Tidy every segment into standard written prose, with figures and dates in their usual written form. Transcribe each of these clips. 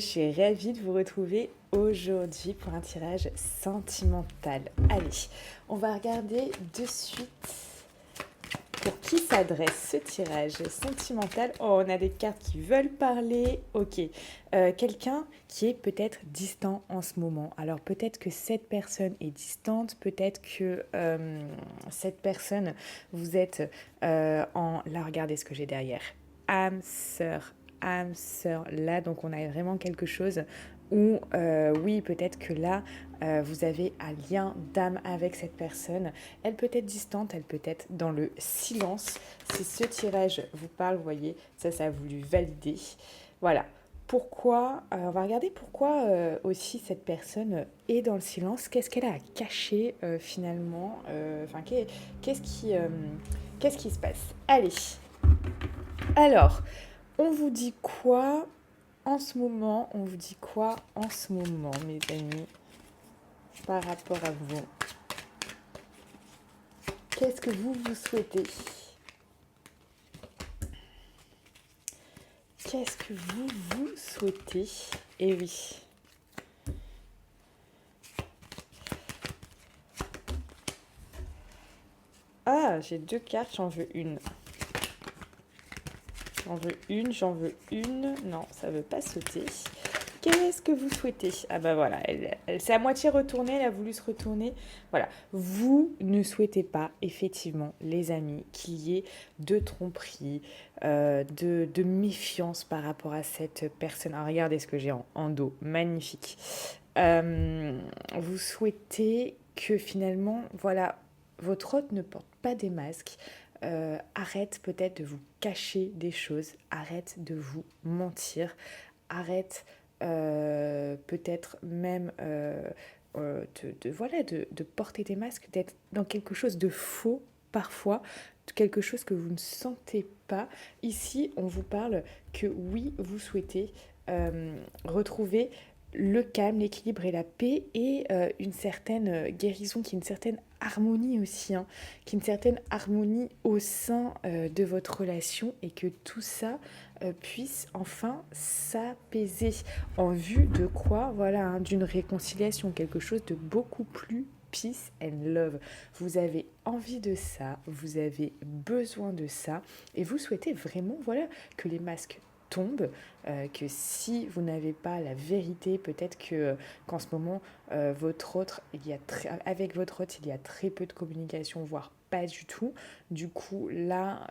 suis ravie de vous retrouver aujourd'hui pour un tirage sentimental. Allez, on va regarder de suite pour qui s'adresse ce tirage sentimental. Oh, on a des cartes qui veulent parler. Ok, quelqu'un qui est peut-être distant en ce moment. Alors peut-être que cette personne est distante, peut-être que cette personne, vous êtes en... Là, regardez ce que j'ai derrière. Âme sœur, âme sœur. Là, donc on a vraiment quelque chose où, oui, peut-être que là, vous avez un lien d'âme avec cette personne. Elle peut être distante, elle peut être dans le silence. Si ce tirage vous parle, vous voyez, ça a voulu valider. Voilà. Pourquoi, on va regarder pourquoi aussi cette personne est dans le silence. Qu'est-ce qu'elle a à cacher finalement. Enfin, qu'est-ce qui se passe? Allez. Alors, on vous dit quoi en ce moment? On vous dit quoi en ce moment, mes amis, par rapport à vous? Qu'est-ce que vous souhaitez? Qu'est-ce que vous souhaitez? Eh oui. Ah, j'ai deux cartes, j'en veux une. J'en veux une. Non, ça veut pas sauter. Qu'est-ce que vous souhaitez? Ah bah voilà, elle s'est à moitié retournée, elle a voulu se retourner. Voilà, vous ne souhaitez pas, effectivement, les amis, qu'il y ait de tromperie, de méfiance par rapport à cette personne. Alors, regardez ce que j'ai en dos, magnifique. Vous souhaitez que finalement, voilà, votre hôte ne porte pas des masques. Arrête peut-être de vous cacher des choses, arrête de vous mentir, arrête peut-être même voilà, de porter des masques, d'être dans quelque chose de faux parfois, quelque chose que vous ne sentez pas. Ici, on vous parle que oui, vous souhaitez retrouver le calme, l'équilibre et la paix et une certaine guérison, qui est une certaine harmonie aussi, hein, qui est une certaine harmonie au sein de votre relation et que tout ça puisse enfin s'apaiser en vue de quoi? Voilà, hein, d'une réconciliation, quelque chose de beaucoup plus peace and love. Vous avez envie de ça, vous avez besoin de ça et vous souhaitez vraiment, voilà, que les masques tombent, que si vous n'avez pas la vérité, peut-être que qu'en ce moment votre autre, avec votre autre, il y a très peu de communication, voire pas du tout. Du coup, là,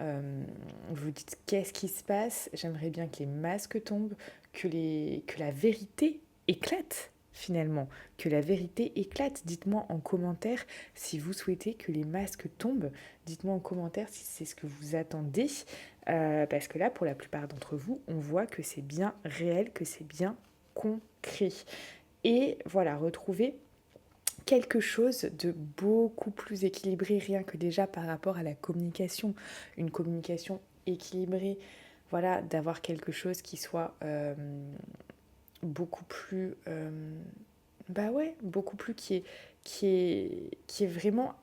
vous dites qu'est-ce qui se passe? J'aimerais bien que les masques tombent, que la vérité éclate finalement, que la vérité éclate. Dites-moi en commentaire si vous souhaitez que les masques tombent. Dites-moi en commentaire si c'est ce que vous attendez. Parce que là, pour la plupart d'entre vous, on voit que c'est bien réel, que c'est bien concret. Et voilà, retrouver quelque chose de beaucoup plus équilibré, rien que déjà par rapport à la communication. Une communication équilibrée, voilà, d'avoir quelque chose qui soit beaucoup plus... bah ouais, beaucoup plus qui est vraiment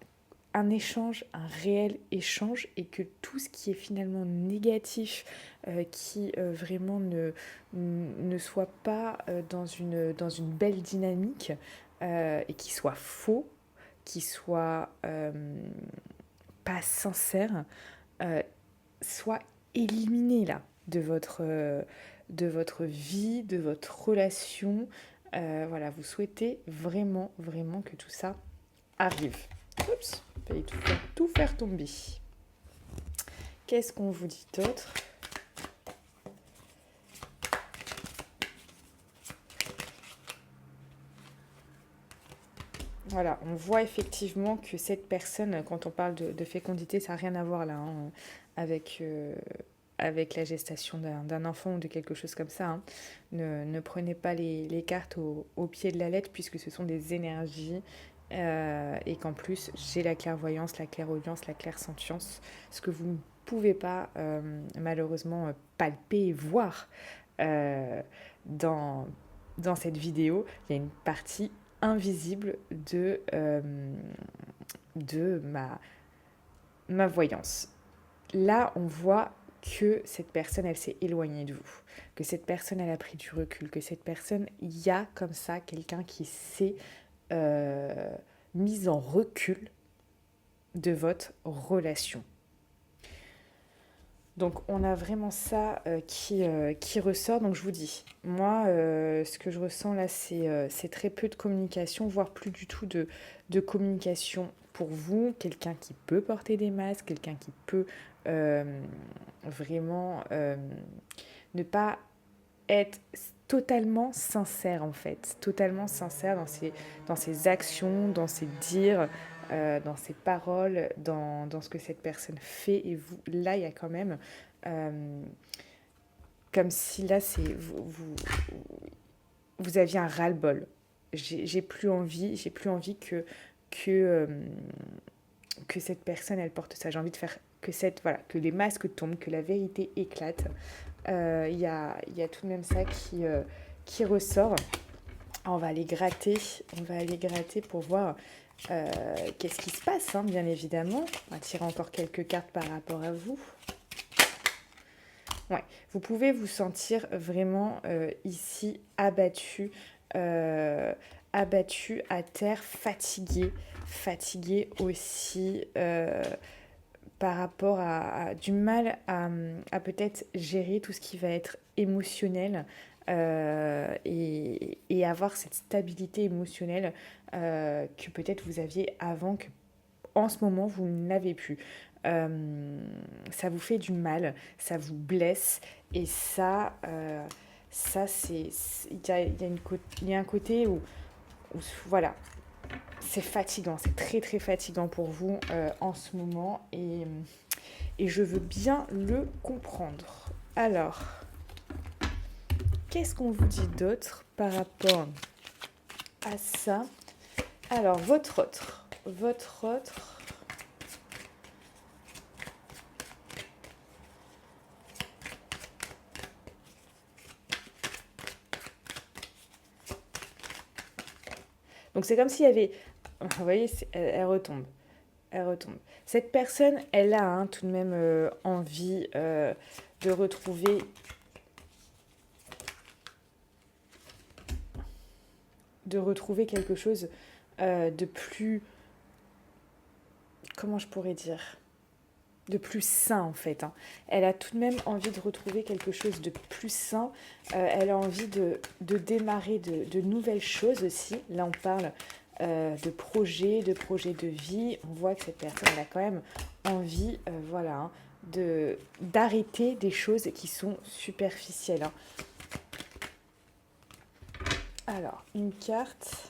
un échange, un réel échange, et que tout ce qui est finalement négatif, qui vraiment ne soit pas dans une belle dynamique, et qui soit faux, qui soit pas sincère, euh, soit éliminé là de votre vie, de votre relation. Voilà, vous souhaitez vraiment, vraiment que tout ça arrive. Oups, il fallait tout faire tomber. Qu'est-ce qu'on vous dit d'autre? Voilà, on voit effectivement que cette personne, quand on parle de fécondité, ça n'a rien à voir là, hein, avec, avec la gestation d'un enfant ou de quelque chose comme ça. Hein. Ne prenez pas les cartes au pied de la lettre, puisque ce sont des énergies, et qu'en plus j'ai la clairvoyance, la clairaudience, la clairsentience, ce que vous ne pouvez pas malheureusement palper et voir euh, dans, dans cette vidéo. Il y a une partie invisible de ma voyance. Là, on voit que cette personne, elle s'est éloignée de vous, que cette personne, elle a pris du recul, que cette personne, il y a comme ça quelqu'un qui s'est mis en recul de votre relation. Donc on a vraiment ça qui ressort. Donc je vous dis, moi, ce que je ressens là, c'est très peu de communication, voire plus du tout de communication pour vous. Quelqu'un qui peut porter des masques, quelqu'un qui peut vraiment ne pas être totalement sincère en fait, totalement sincère dans ses actions, dans ses dires, dans ses paroles, dans ce que cette personne fait. Et vous, là, il y a quand même comme si là, vous aviez un ras-le-bol. J'ai plus envie que, euh, que cette personne, elle porte ça. J'ai envie de faire voilà, que les masques tombent, que la vérité éclate. Y a tout de même ça qui ressort. On va aller gratter pour voir qu'est-ce qui se passe, hein, bien évidemment. On va tirer encore quelques cartes par rapport à vous. Ouais, vous pouvez vous sentir vraiment ici abattu, abattu à terre, fatigué aussi par rapport du mal à peut-être gérer tout ce qui va être émotionnel et avoir cette stabilité émotionnelle que peut-être vous aviez avant, que en ce moment vous ne l'avez plus. Ça vous fait du mal, ça vous blesse et ça il y a un côté où voilà, c'est fatigant, c'est très très fatigant pour vous en ce moment et je veux bien le comprendre. Alors, qu'est-ce qu'on vous dit d'autre par rapport à ça? Alors, votre autre. Donc, c'est comme s'il y avait... Vous voyez, elle retombe. Cette personne, elle a tout de même envie de retrouver quelque chose de plus, comment je pourrais dire, de plus sain en fait. Hein. Elle a tout de même envie de retrouver quelque chose de plus sain. Elle a envie de démarrer de nouvelles choses aussi. Là, on parle de projets de vie. On voit que cette personne elle a quand même envie, voilà, hein, d'arrêter des choses qui sont superficielles. Hein. Alors, une carte.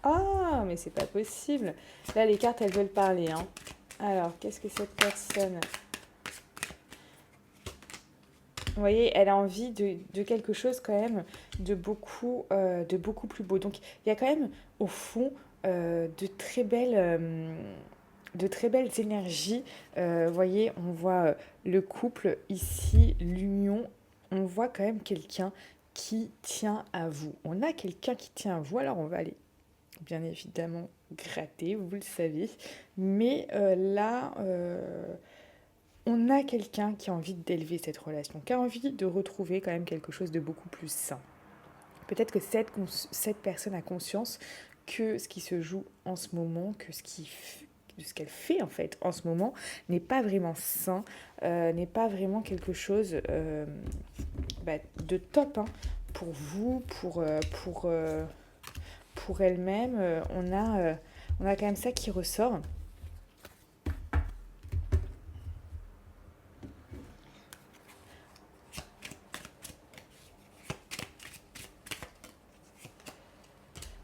Ah, mais c'est pas possible. Là, les cartes, elles veulent parler. Hein. Alors, qu'est-ce que cette personne... Vous voyez, elle a envie de quelque chose quand même de beaucoup plus beau. Donc, il y a quand même, au fond, de très belles énergies. Vous voyez, on voit le couple ici, l'union. On voit quand même quelqu'un qui tient à vous. On a quelqu'un qui tient à vous. Alors, on va aller bien évidemment gratter, vous le savez. Mais là, on a quelqu'un qui a envie d'élever cette relation, qui a envie de retrouver quand même quelque chose de beaucoup plus sain. Peut-être que cette personne a conscience que ce qui se joue en ce moment, que ce qu'elle fait en fait en ce moment n'est pas vraiment sain, n'est pas vraiment quelque chose de top, hein, pour vous, pour elle-même. On a quand même ça qui ressort.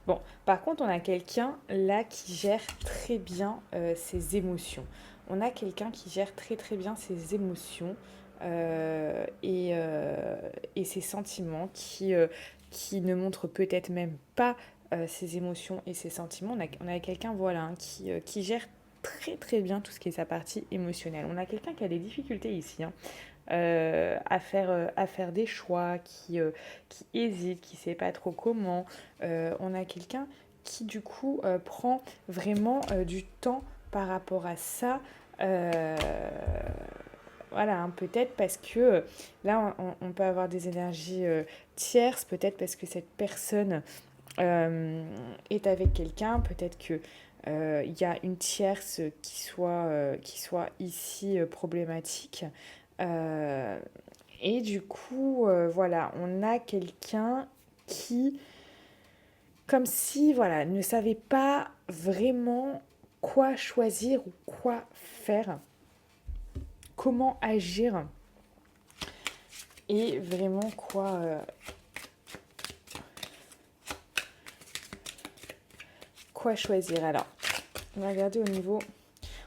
Bon, par contre, on a quelqu'un là qui gère très bien ses émotions. On a quelqu'un qui gère très très bien ses émotions et ses sentiments, qui ne montre peut-être même pas ses émotions et ses sentiments. On a quelqu'un voilà, hein, qui gère très très bien tout ce qui est sa partie émotionnelle. On a quelqu'un qui a des difficultés ici, hein, à faire des choix, qui hésite, qui ne sait pas trop comment. On a quelqu'un qui du coup prend vraiment du temps par rapport à ça. Euh, voilà, hein, peut-être parce que là, on peut avoir des énergies tierces, peut-être parce que cette personne est avec quelqu'un, peut-être que il y a une tierce qui soit ici problématique. Euh, et du coup, voilà, on a quelqu'un qui, comme si, voilà, ne savait pas vraiment quoi choisir ou quoi faire, comment agir et vraiment quoi choisir. Alors, on va regarder au niveau.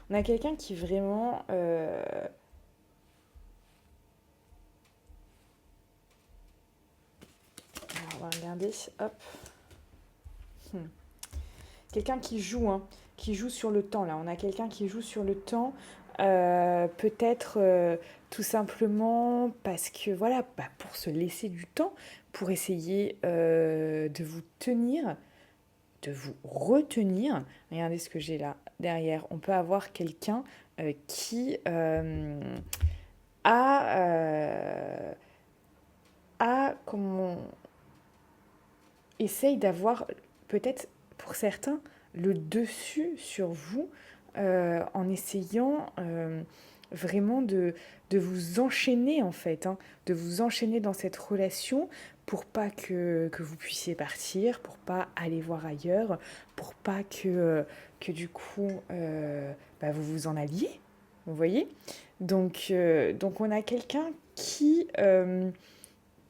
On a quelqu'un qui vraiment. Alors, on va regarder. Hop. Hmm. Quelqu'un qui joue sur le temps. Là, on a quelqu'un qui joue sur le temps. Peut-être tout simplement parce que, voilà, bah, pour se laisser du temps, pour essayer de vous tenir, de vous retenir. Regardez ce que j'ai là derrière. On peut avoir quelqu'un qui comment essaye d'avoir peut-être pour certains le dessus sur vous en essayant vraiment de vous enchaîner en fait, hein, de vous enchaîner dans cette relation pour pas que vous puissiez partir, pour pas aller voir ailleurs, pour pas que du coup bah, vous vous en alliez, vous voyez. Donc on a quelqu'un qui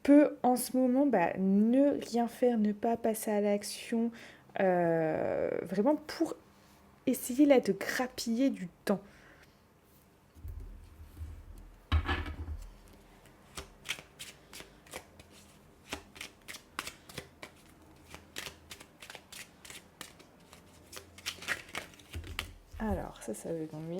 peut en ce moment bah, ne rien faire, ne pas passer à l'action, vraiment pour essayer là de grappiller du temps. Alors, ça veut donc lui.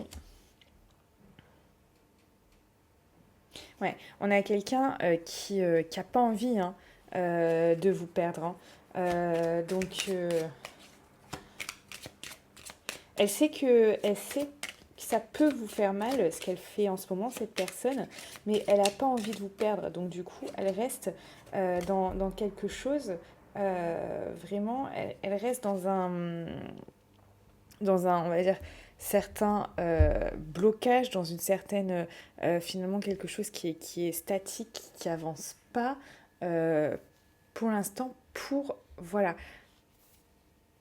Ouais, on a quelqu'un qui a pas envie hein, de vous perdre. Hein. Donc, elle sait que ça peut vous faire mal, ce qu'elle fait en ce moment, cette personne, mais elle n'a pas envie de vous perdre. Donc, du coup, elle reste dans quelque chose, vraiment, elle reste on va dire, certain blocage, dans une certaine, finalement, quelque chose qui est statique, qui avance pas, euh, pour l'instant, pour, voilà,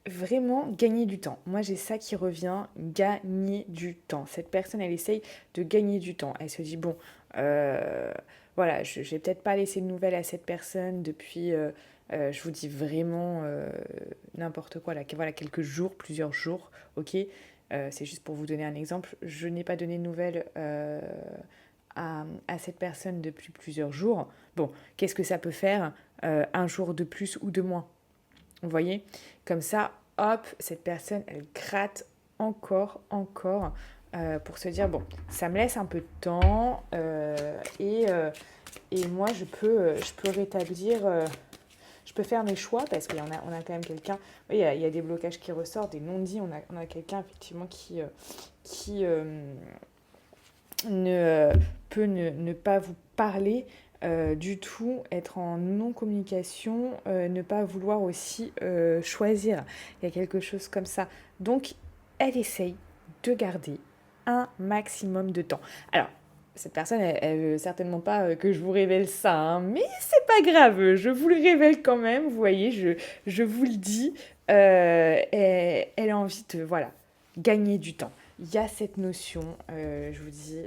vraiment gagner du temps. Moi, j'ai ça qui revient, gagner du temps. Cette personne, elle essaye de gagner du temps. Elle se dit, bon, voilà, je vais peut-être pas laisser de nouvelles à cette personne depuis, je vous dis vraiment n'importe quoi, là, voilà, quelques jours, plusieurs jours, ok. C'est juste pour vous donner un exemple. Je n'ai pas donné de nouvelles à cette personne depuis plusieurs jours. Bon, qu'est-ce que ça peut faire un jour de plus ou de moins? Vous voyez? Comme ça, hop, cette personne, elle gratte encore, pour se dire, bon, ça me laisse un peu de temps et moi, je peux rétablir, je peux faire mes choix parce on a quand même quelqu'un, oui, il y a des blocages qui ressortent, des non-dits, on a quelqu'un effectivement qui ne peut ne pas vous parler du tout, être en non-communication, ne pas vouloir aussi choisir. Il y a quelque chose comme ça. Donc, elle essaye de garder un maximum de temps. Alors, cette personne, elle veut certainement pas que je vous révèle ça, hein, mais c'est pas grave, je vous le révèle quand même, vous voyez, je vous le dis, elle a envie de, voilà, gagner du temps. Il y a cette notion, je vous dis,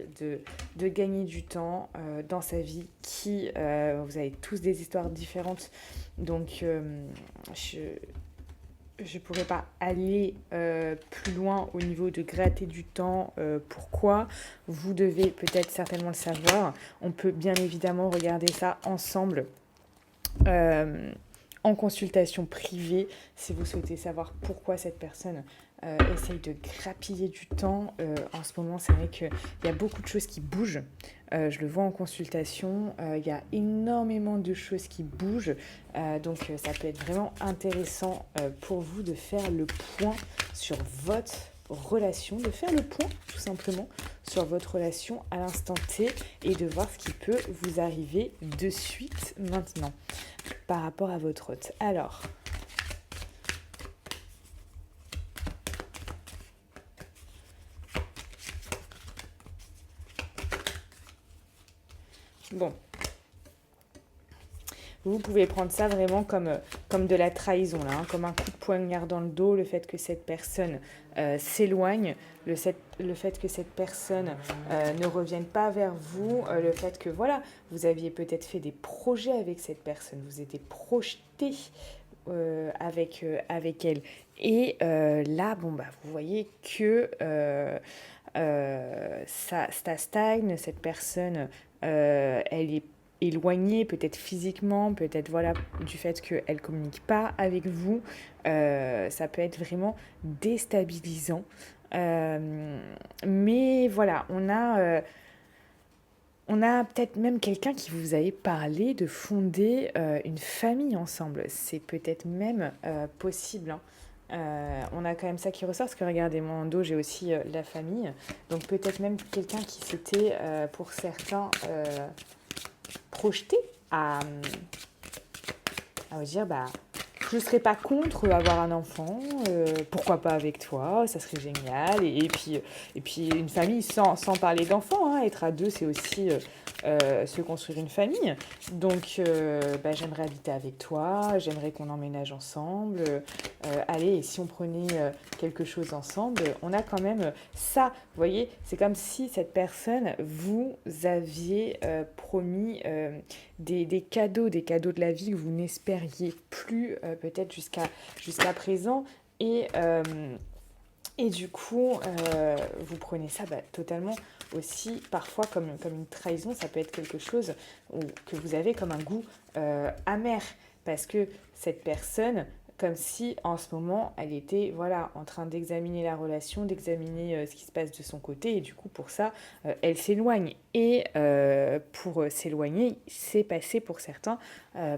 de gagner du temps dans sa vie qui, vous avez tous des histoires différentes, donc je ne pourrais pas aller plus loin au niveau de gratter du temps. Pourquoi? Vous devez peut-être certainement le savoir. On peut bien évidemment regarder ça ensemble. En consultation privée, si vous souhaitez savoir pourquoi cette personne essaye de grappiller du temps. En ce moment, c'est vrai qu'il y a beaucoup de choses qui bougent. Je le vois en consultation, il y a énormément de choses qui bougent. Donc ça peut être vraiment intéressant pour vous de faire le point sur votre relation, de faire le point tout simplement sur votre relation à l'instant T et de voir ce qui peut vous arriver de suite maintenant par rapport à votre hôte. Alors, bon, vous pouvez prendre ça vraiment comme de la trahison, là, hein, comme un coup de poignard dans le dos, le fait que cette personne s'éloigne, le fait que cette personne ne revienne pas vers vous, le fait que voilà, vous aviez peut-être fait des projets avec cette personne, vous étiez projeté avec elle. Et là, bon, bah, vous voyez que ça stagne, cette personne, elle est éloignée, peut-être physiquement, peut-être voilà, du fait qu'elle ne communique pas avec vous. Ça peut être vraiment déstabilisant. Mais voilà, on a peut-être même quelqu'un qui vous avait parlé de fonder une famille ensemble. C'est peut-être même possible, hein. On a quand même ça qui ressort, parce que regardez, moi en dos, j'ai aussi la famille. Donc peut-être même quelqu'un qui s'était, pour certains, projeté à vous dire, bah, je ne serais pas contre avoir un enfant, pourquoi pas avec toi, ça serait génial. Et puis une famille sans parler d'enfants, hein, être à deux, c'est aussi se construire une famille. Donc bah, j'aimerais habiter avec toi, j'aimerais qu'on emménage ensemble. Allez, et si on prenait quelque chose ensemble, on a quand même ça. Vous voyez, c'est comme si cette personne, vous aviez promis des cadeaux de la vie que vous n'espériez plus peut-être jusqu'à présent. Et du coup, vous prenez ça totalement aussi, parfois comme une trahison, ça peut être quelque chose que vous avez comme un goût amer, parce que cette personne, comme si en ce moment, elle était voilà, en train d'examiner la relation, d'examiner ce qui se passe de son côté, et du coup, pour ça, elle s'éloigne. Et pour s'éloigner, c'est passé pour certains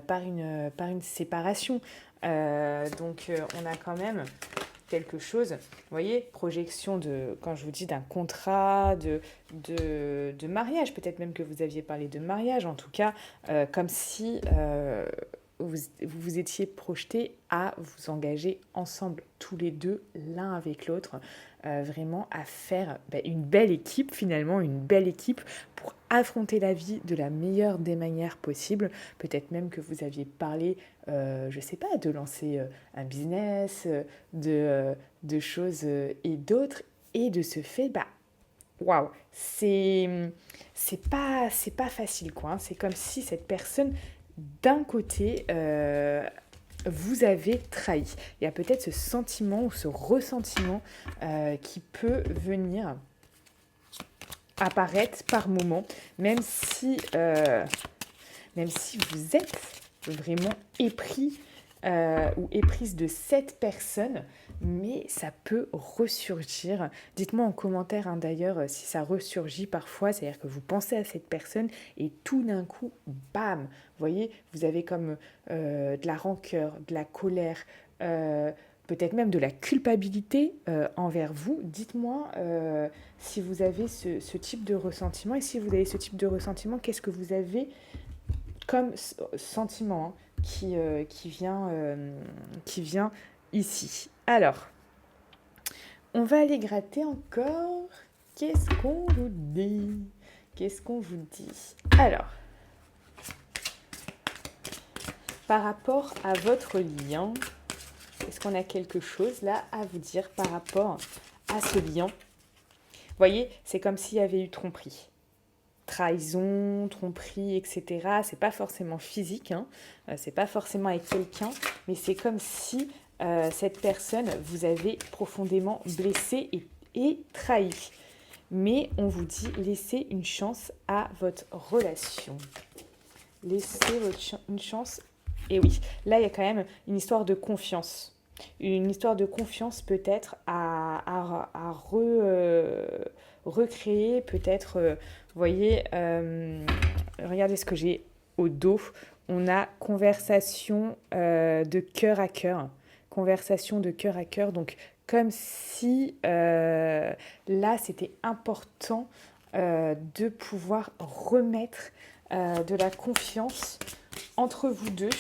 par une séparation. On a quand même quelque chose, vous voyez, projection de, quand je vous dis d'un contrat, de mariage, peut-être même que vous aviez parlé de mariage, en tout cas, comme si vous étiez projetés à vous engager ensemble, tous les deux, l'un avec l'autre, vraiment à faire une belle équipe, finalement, une belle équipe pour affronter la vie de la meilleure des manières possibles. Peut-être même que vous aviez parlé, je ne sais pas, de lancer un business, de choses et d'autres. Et de ce fait, waouh, c'est pas facile, quoi, hein. C'est comme si cette personne, d'un côté, vous avez trahi. Il y a peut-être ce sentiment ou ce ressentiment qui peut venir apparaître par moment, même si vous êtes vraiment épris ou éprise de cette personne, mais ça peut ressurgir. Dites-moi en commentaire, hein, d'ailleurs, si ça ressurgit parfois, c'est-à-dire que vous pensez à cette personne et tout d'un coup, bam, vous voyez, vous avez comme de la rancœur, de la colère, peut-être même de la culpabilité envers vous. Dites-moi si vous avez ce type de ressentiment, et si vous avez ce type de ressentiment, qu'est-ce que vous avez comme sentiment, hein, qui vient ici. Alors, on va aller gratter encore. Qu'est-ce qu'on vous dit? Qu'est-ce qu'on vous dit? Alors, par rapport à votre lien, est-ce qu'on a quelque chose là à vous dire par rapport à ce lien? Vous voyez, c'est comme s'il y avait eu tromperie. Trahison, tromperie, etc. C'est pas forcément physique, hein. C'est pas forcément avec quelqu'un, mais c'est comme si cette personne vous avait profondément blessé et trahi. Mais on vous dit, laissez une chance à votre relation. Laissez une chance. Et oui, là il y a quand même une histoire de confiance. Une histoire de confiance peut-être à recréer peut-être, vous voyez, regardez ce que j'ai au dos. On a conversation de cœur à cœur. Conversation de cœur à cœur. Donc, comme si là, c'était important de pouvoir remettre de la confiance entre vous deux.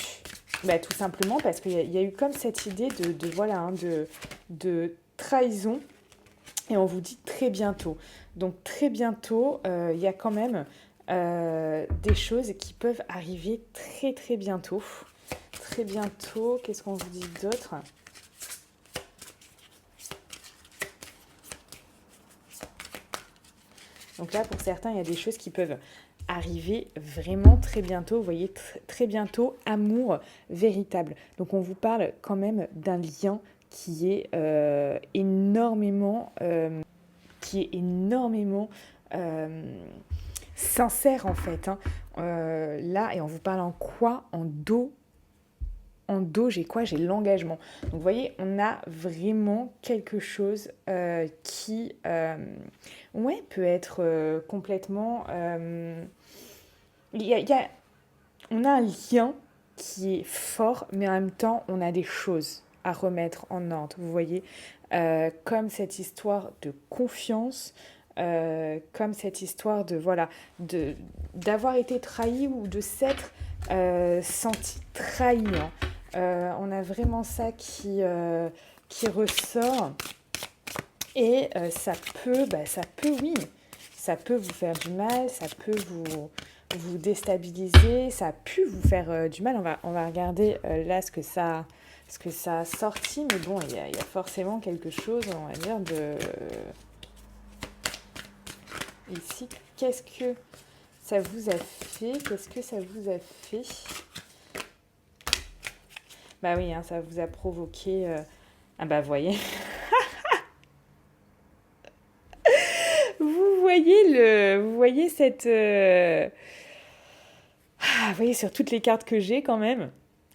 Bah, tout simplement parce qu'il y a eu comme cette idée voilà, hein, de trahison. Et on vous dit très bientôt. Donc très bientôt, il y a quand même des choses qui peuvent arriver très très bientôt. Très bientôt, qu'est-ce qu'on vous dit d'autre? Donc là, pour certains, il y a des choses qui peuvent arriver vraiment très bientôt. Vous voyez, très bientôt, amour véritable. Donc on vous parle quand même d'un lien qui est énormément sincère en fait. Hein. Là, et on vous parle en quoi? En dos. En dos, j'ai quoi? J'ai l'engagement. Donc vous voyez, on a vraiment quelque chose qui ouais, peut être complètement... on a un lien qui est fort, mais en même temps, on a des choses à remettre en ordre. Vous voyez, comme cette histoire de confiance, comme cette histoire de voilà, d'avoir été trahi ou de s'être senti trahi. Hein. On a vraiment ça qui ressort et ça peut, oui, ça peut vous faire du mal, ça peut vous déstabiliser, ça a pu vous faire du mal. On va regarder là ce que ça a sorti, mais bon, il y a forcément quelque chose, on va dire, de... Ici, qu'est-ce que ça vous a fait? Qu'est-ce que ça vous a fait? Bah oui, hein, ça vous a provoqué... Ah bah, voyez. Vous voyez cette... vous voyez sur toutes les cartes que j'ai quand même.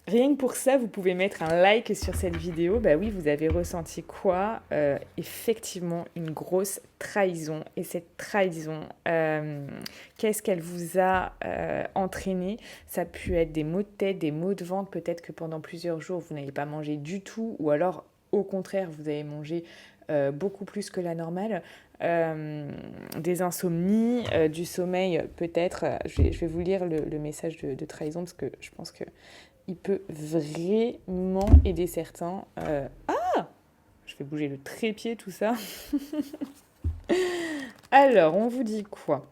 Rien que pour ça, vous pouvez mettre un like sur cette vidéo. Bah oui, vous avez ressenti quoi? Effectivement, une grosse trahison. Et cette trahison, qu'est-ce qu'elle vous a entraîné? Ça a pu être des maux de tête, des maux de ventre. Peut-être que pendant plusieurs jours, vous n'avez pas mangé du tout. Ou alors, au contraire, vous avez mangé beaucoup plus que la normale. Des insomnies, du sommeil peut-être. Je vais vous lire le message de trahison parce que je pense que il peut vraiment aider certains. Je vais bouger le trépied, tout ça. Alors, on vous dit quoi?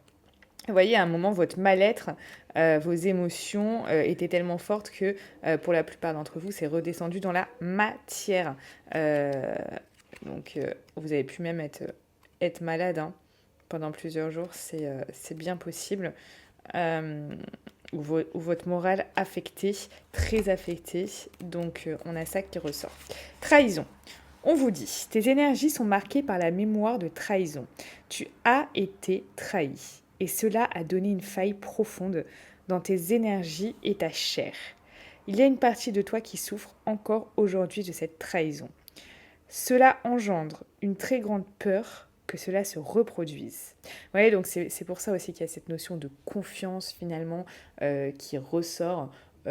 Vous voyez, à un moment, votre mal-être, vos émotions étaient tellement fortes que pour la plupart d'entre vous, c'est redescendu dans la matière. Donc, vous avez pu même être malade hein, pendant plusieurs jours, c'est bien possible. Ou votre morale affectée, très affectée. Donc, on a ça qui ressort. Trahison. On vous dit, tes énergies sont marquées par la mémoire de trahison. Tu as été trahi. Et cela a donné une faille profonde dans tes énergies et ta chair. Il y a une partie de toi qui souffre encore aujourd'hui de cette trahison. Cela engendre une très grande peur que cela se reproduise. Vous voyez, donc c'est pour ça aussi qu'il y a cette notion de confiance finalement qui ressort. Qui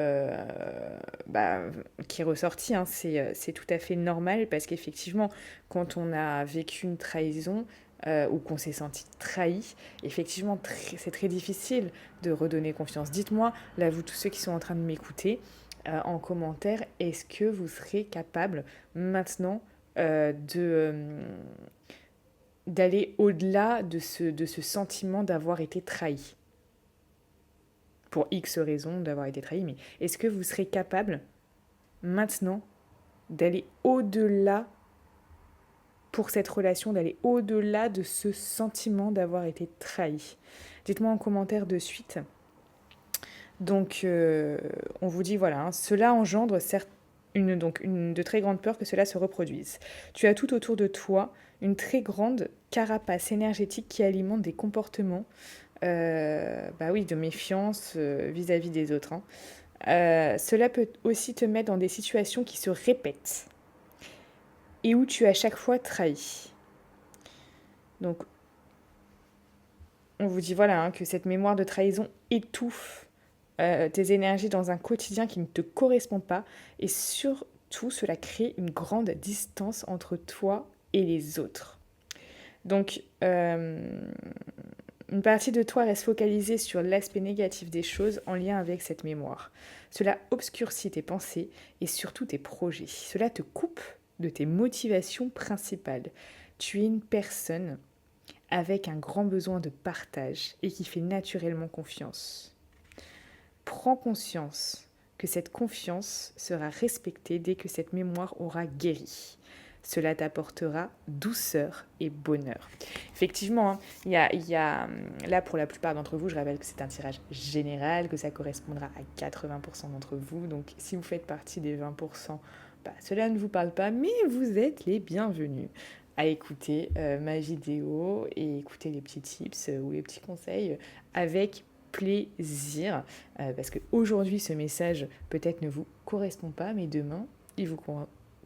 est ressorti, hein, c'est tout à fait normal parce qu'effectivement, quand on a vécu une trahison ou qu'on s'est senti trahi, effectivement, c'est très difficile de redonner confiance. Dites-moi, là, vous tous ceux qui sont en train de m'écouter, en commentaire, est-ce que vous serez capable maintenant d'aller au-delà de ce sentiment d'avoir été trahi? Pour X raisons d'avoir été trahi, mais est-ce que vous serez capable maintenant d'aller au-delà pour cette relation, d'aller au-delà de ce sentiment d'avoir été trahi? Dites-moi en commentaire de suite. Donc, on vous dit, voilà, hein, cela engendre certes une de très grande peur que cela se reproduise. Tu as tout autour de toi une très grande carapace énergétique qui alimente des comportements de méfiance vis-à-vis des autres. Hein. Cela peut aussi te mettre dans des situations qui se répètent et où tu es à chaque fois trahi. Donc, on vous dit voilà hein, que cette mémoire de trahison étouffe tes énergies dans un quotidien qui ne te correspond pas et surtout cela crée une grande distance entre toi et les autres. Donc une partie de toi reste focalisée sur l'aspect négatif des choses en lien avec cette mémoire. Cela obscurcit tes pensées et surtout tes projets. Cela te coupe de tes motivations principales. Tu es une personne avec un grand besoin de partage et qui fait naturellement confiance. Prends conscience que cette confiance sera respectée dès que cette mémoire aura guéri. Cela t'apportera douceur et bonheur. Effectivement, hein, là pour la plupart d'entre vous, je rappelle que c'est un tirage général, que ça correspondra à 80% d'entre vous. Donc si vous faites partie des 20%, cela ne vous parle pas, mais vous êtes les bienvenus à écouter ma vidéo et écouter les petits tips ou les petits conseils avec plaisir, parce qu'aujourd'hui ce message peut-être ne vous correspond pas, mais demain il vous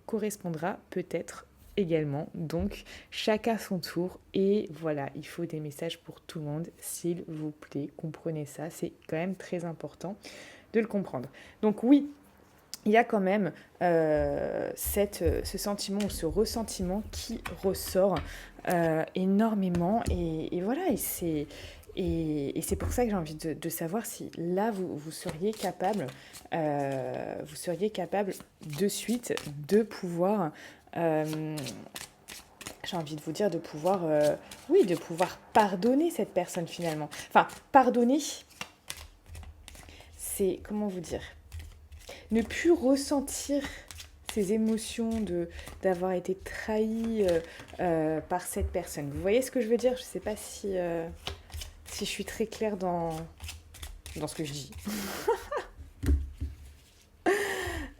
correspondra peut-être également. Donc chacun son tour et voilà, il faut des messages pour tout le monde, s'il vous plaît, comprenez ça, c'est quand même très important de le comprendre. Donc oui, il y a quand même ce sentiment ou ce ressentiment qui ressort énormément et voilà, et c'est pour ça que j'ai envie de savoir si là vous seriez capable de suite de pouvoir j'ai envie de vous dire de pouvoir de pouvoir pardonner cette personne finalement. Enfin, pardonner, c'est comment vous dire, ne plus ressentir ces émotions d'avoir été trahi par cette personne. Vous voyez ce que je veux dire? Je ne sais pas si je suis très claire dans ce que je dis.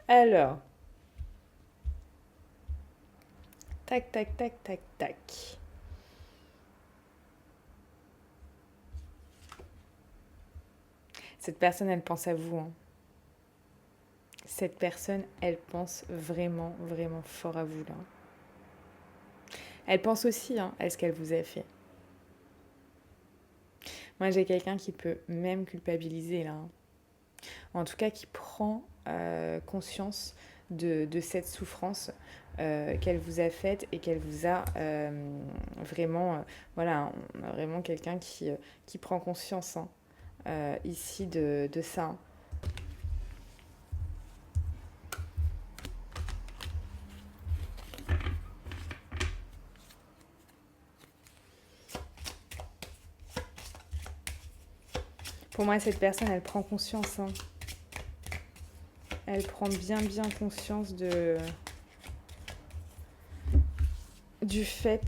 Alors, tac, tac, tac, tac, tac. Cette personne, elle pense à vous. Hein. Cette personne, elle pense vraiment, vraiment fort à vous là. Elle pense aussi à ce qu'elle vous a fait. Moi, j'ai quelqu'un qui peut même culpabiliser là. En tout cas, qui prend conscience de cette souffrance qu'elle vous a faite et qu'elle vous a vraiment... voilà, vraiment quelqu'un qui prend conscience ici de ça. Pour moi, cette personne, elle prend conscience. Elle prend bien conscience du fait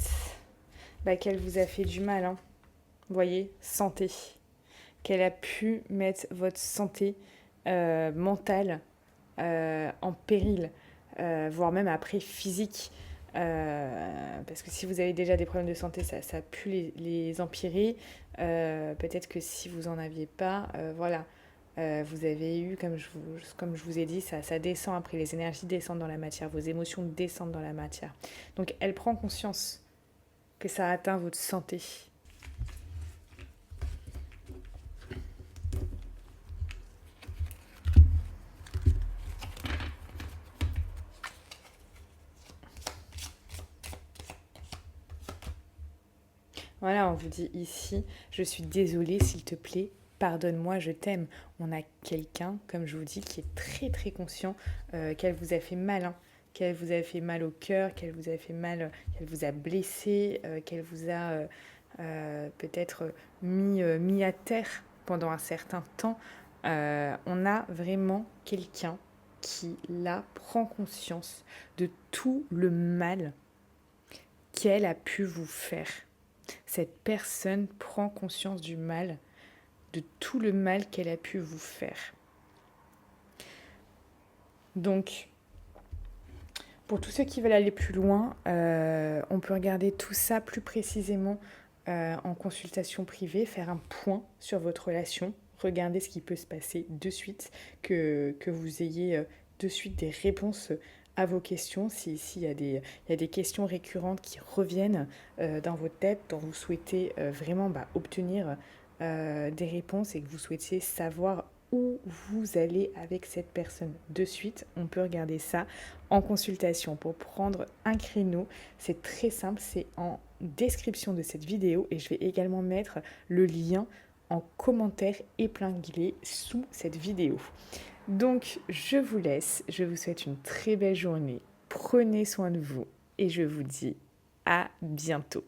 qu'elle vous a fait du mal. Vous voyez, santé. Qu'elle a pu mettre votre santé mentale en péril, voire même après physique. Parce que si vous avez déjà des problèmes de santé, ça a pu les empirer. Peut-être que si vous n'en aviez pas, voilà, vous avez eu, comme je vous ai dit, ça descend après, les énergies descendent dans la matière, vos émotions descendent dans la matière. Donc elle prend conscience que ça atteint votre santé. Voilà, on vous dit ici, je suis désolée, s'il te plaît, pardonne-moi, je t'aime. On a quelqu'un, comme je vous dis, qui est très très conscient qu'elle vous a fait mal, qu'elle vous a fait mal au cœur, qu'elle vous a fait mal, qu'elle vous a blessé, qu'elle vous a peut-être mis à terre pendant un certain temps. On a vraiment quelqu'un qui, là, prend conscience de tout le mal qu'elle a pu vous faire. Cette personne prend conscience du mal, de tout le mal qu'elle a pu vous faire. Donc, pour tous ceux qui veulent aller plus loin, on peut regarder tout ça plus précisément en consultation privée, faire un point sur votre relation, regarder ce qui peut se passer de suite, que vous ayez de suite des réponses à vos questions, s'il y a il y a des questions récurrentes qui reviennent dans votre tête, dont vous souhaitez vraiment obtenir des réponses et que vous souhaitiez savoir où vous allez avec cette personne de suite, on peut regarder ça en consultation pour prendre un créneau. C'est très simple, c'est en description de cette vidéo et je vais également mettre le lien en commentaire épinglé sous cette vidéo. Donc, je vous laisse, je vous souhaite une très belle journée, prenez soin de vous et je vous dis à bientôt.